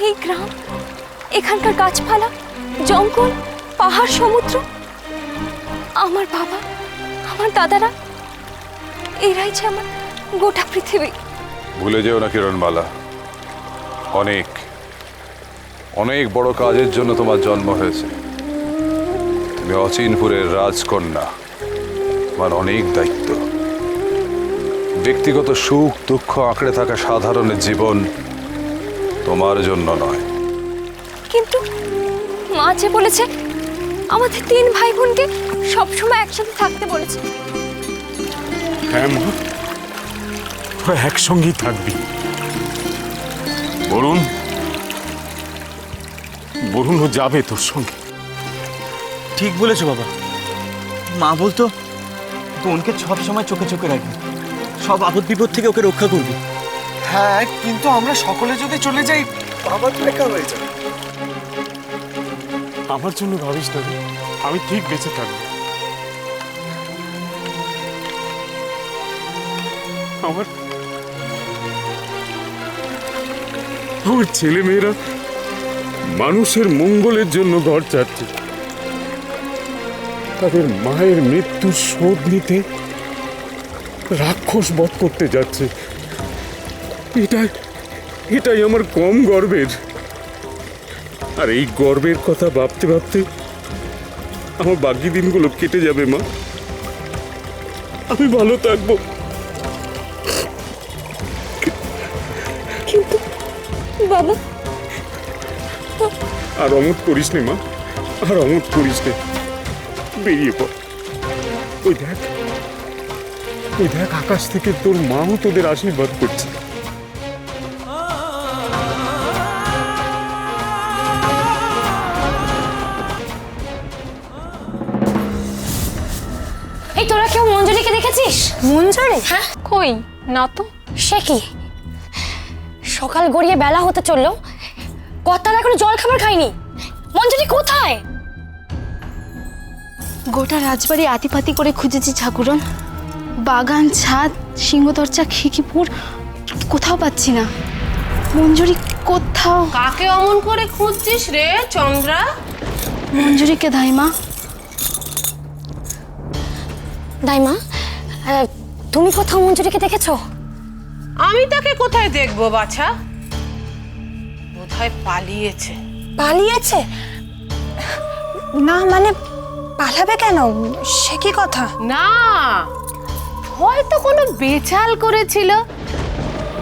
এই গ্রাম, এখানকার গাছপালা, জঙ্গল, পাহাড়, সমুদ্র, আমার বাবা, আমার দাদারা, এরাই যে আমার গোটা পৃথিবী। ভুলে যেও না কিরণমালা, অনেক অনেক বড় কাজের জন্য তোমার জন্ম হয়েছে। তুমি অচিনপুরের রাজকন্যা, তোমার অনেক দায়িত্ব। ব্যক্তিগত সুখ দুঃখ আঁকড়ে থাকা সাধারণের জীবন তোমার জন্য নয়। কিন্তু মা যে বলেছে আমাদের 3 ভাই বোনকে সবসময় একসাথে থাকতে বলেছে। হ্যাঁ মা, তোরা একসঙ্গেই থাকবি। বরুণ ও যাবে তোর সঙ্গে। ঠিক বলেছো বাবা। মা বলতো বোনকে সব সময় চোখে চোখে রাখবি, সব আপদ বিপদ থেকে ওকে রক্ষা করবি। হ্যাঁ, কিন্তু আমরা সকলে যদি চলে যাই বাবা তো একা হয়ে যাবে। আমার জন্য ভাবিস না রে, আমি ঠিক বেঁচে থাকবো। আমার ছেলে মেয়েরা মানুষের মঙ্গলের জন্য ঘর ছাড়ছে, তাদের মায়ের মৃত্যুর শোধ নিতে রাক্ষস বধ করতে যাচ্ছে। এটাই আমার কম গর্বের। আর এই গর্বের কথা ভাবতে ভাবতে আমার বাকি দিনগুলো কেটে যাবে মা। আমি ভালো থাকবো। কিন্তু বাবা, আর অমত করিস নে মা, আর অমত করিস নে। বেরিয়ে পড়। ওই দেখ আকাশ থেকে তোর মাও তোদের আশীর্বাদ করছে। এই তোরা কেউ মঞ্জুরিকে দেখেছিস? মঞ্জুরি? হ্যাঁ, কই না তো। সে কি, সকাল গড়িয়ে বেলা হতে চললো, কর্তারা এখনো জল খাবার খায়নি। মঞ্জুরি কোথায়? গোটা রাজবাড়ি আতিপাতি করে খুঁজেছি ঠাকুরন, বাগান, ছাদ, সিংহদরজা, খিকিপুর, কোথাও পাচ্ছি না। মঞ্জুরি কোথাও। কাকে অমন করে খুঁজছিস রে চন্দ্রা? মঞ্জুরিকে ধাইমা। দাইমা, তুমি কোথাও মঞ্জুরিকে দেখেছো? আমি তাকে কোথায় দেখবো বাছা? বোধহয় পালিয়েছে। পালিয়েছে? না মানে পালাবে কেন, সে কি কথা? না, হয়তো কোনো বেচাল করেছিল,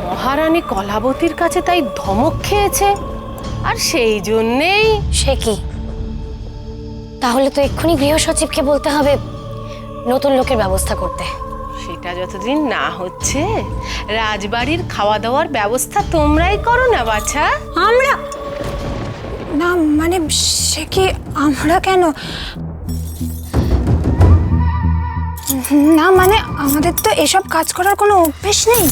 মহারানী কলাবতীর কাছে তাই ধমক খেয়েছে, আর সেই জন্যেই। সে কি, তাহলে তো এক্ষুনি গৃহসচিবকে বলতে হবে নতুন লোকের ব্যবস্থা করতে। সেটা যতদিন না হচ্ছে রাজবাড়ির খাওয়া দাওয়ার ব্যবস্থা তোমরাই করো না বাছা। আমরা? না মানে সে কি, আমরা কেন? না মানে আমাদের তো এসব কাজ করার কোনো অভ্যেস নেই।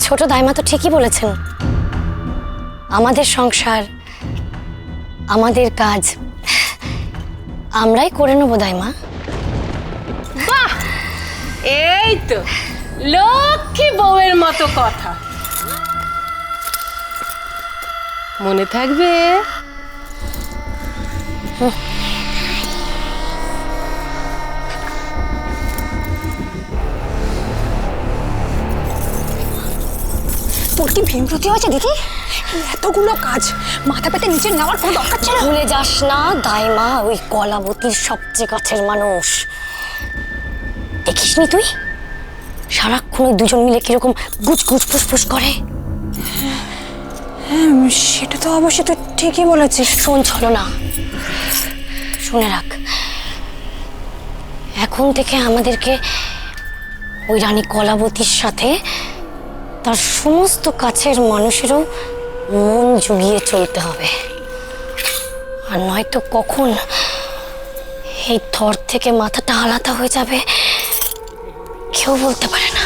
ছোট দাইমা তো ঠিকই বলেছেন, আমাদের সংসার, আমাদের কাজ আমরাই করে নেবো দাইমা। বাহ, এই তো লক্ষ্মী বউয়ের মতো কথা। মনে থাকবে? তোর কি ভীমরতি হয়েছে দিদি? এতগুলো কাজ মাথা পেতে নিচে নেওয়ার কোনো দরকার ছিল? ভুলে যাস না দাইমা, ওই কলাবতীর সবচেয়ে কাছের মানুষ। দেখিসনি তুই সারাক্ষণ ওই দুজন মিলে কিরকম গুজ গুজ ফুসফুস করে? হ্যাঁ সেটা তো অবশ্যই তুই ঠিকই বলেছিস। শোন চলো না, শুনে রাখ, এখন থেকে আমাদেরকে ওই রানী কলাবতীর সাথে তার সমস্ত কাছের মানুষেরও মন জুগিয়ে চলতে হবে, আর নয়তো কখন এই থর থেকে মাথাটা আলাদা হয়ে যাবে কেউ বলতে পারে না।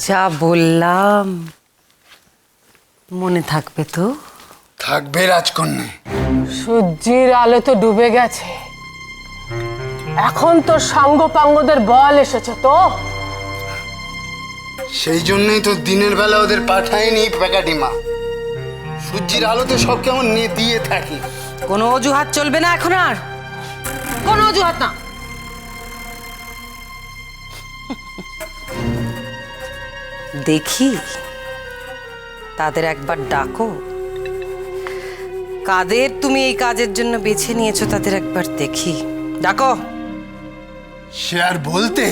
যা বললাম মনে থাকবে তো? থাকবে রাজকন্যা। সূর্যের আলো তো ডুবে গেছে, এখন তো সাঙ্গপাঙ্গদের বল এসেছে তো। সেই জন্যই তো দিনের বেলা ওদের পাঠায়নি প্যাকাটিমা। সূর্যের আলোতে সব কেমন নেতিয়ে থাকে। কোনো অজুহাত চলবে না এখন আর, কোনো অজুহাত না। দেখি তাদের একবার ডাকো, কাদের তুমি এই কাজের জন্য বেছে নিয়েছো তাদের একবার দেখি, ডাকো। সে আর বলতে।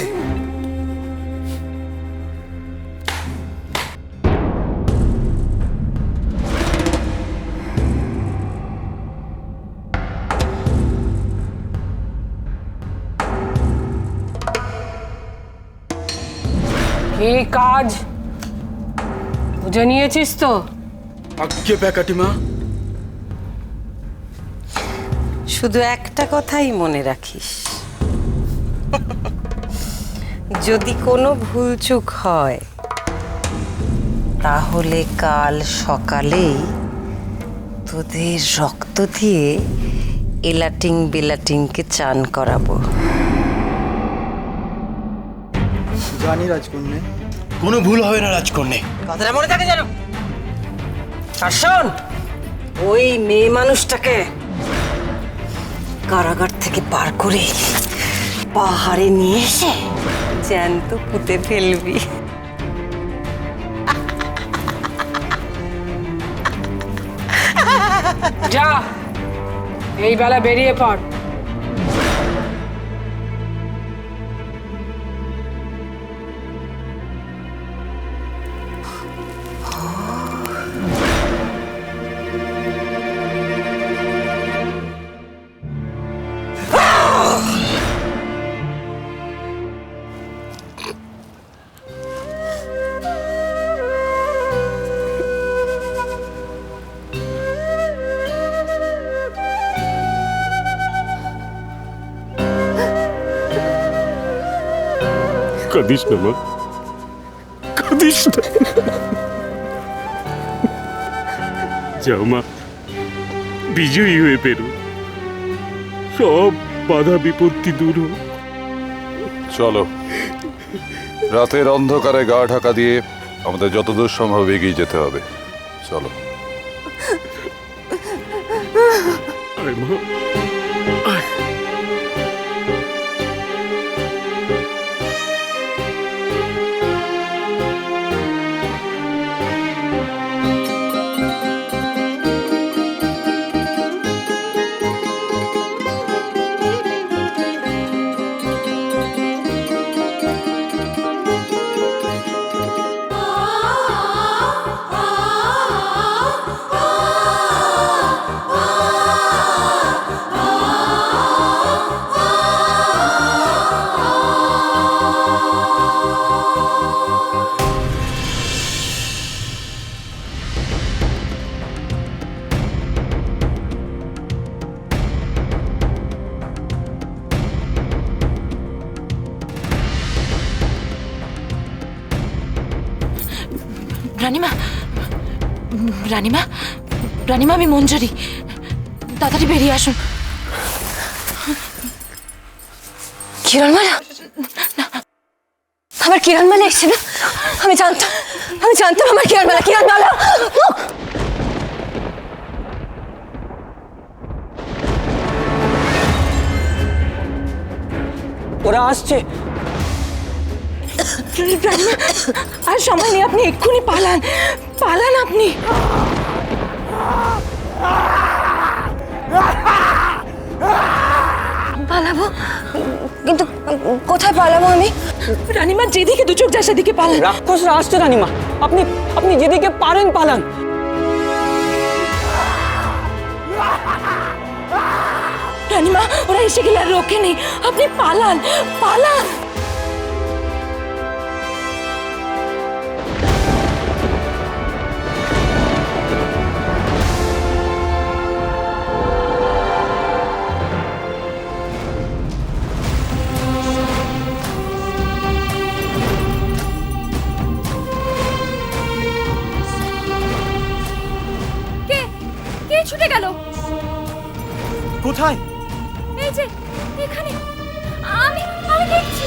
এই কাজ বুঝে নিয়েছিস তো? আজ্ঞে প্যাকাটিমা। শুধু একটা কথাই মনে রাখিস, যদি কোনো ভুলচুক হয় তাহলে কাল সকালেই তোদের রক্ত দিয়ে এলাটিং বেলাটিংকে চান করাবো। জানি রাজকন্যা, কোনো ভুল হবে না রাজকন্যা। কথাটা মনে থাকে যেন। আর শোন, ওই মেয়ে মানুষটাকে কারাগার থেকে পার করে পাহাড়ে নিয়ে এসে জ্যান্ত পুঁতে ফেলবি। যা, এই বেলা বেরিয়ে পড়। কাঁদিস না মা, কাঁদিস না। যাও মা, বিজয়ী হয়ে বেরো, সব বাধা বিপত্তি দূর হোক। চলো, রাতের অন্ধকারে গা ঢাকা দিয়ে আমাদের যতদূর সম্ভব এগিয়ে যেতে হবে। চলো। আয় মা, আয়। রানীমা, রানীমা, রানীমা, আমি মঞ্জুরি, তাড়াতাড়ি বেরিয়ে আসুন। কিরণমালা, আমার কিরণমালা এসছে না? আমি জানতাম আমার কিরণমালা। কিরণমালা, ওরা আসছে। রানীমা, আর সময় নেই, আপনি এক্ষুনি পালান, পালান আপনি। পালাবো? কিন্তু কোথায় পালাবো আমি? রানীমা, যেদিকে দু চোখ যায় সেদিকে পালান। রাক্ষসরা আসছে রানীমা, আপনি আপনি যেদিকে পারেন পালান। রানীমা, ওরা এসে গেলে আর রক্ষে নেই, আপনি পালান, পালান। কে ছুটে গেল? কোথায়? এই যে এখানে, আমি দেখছি।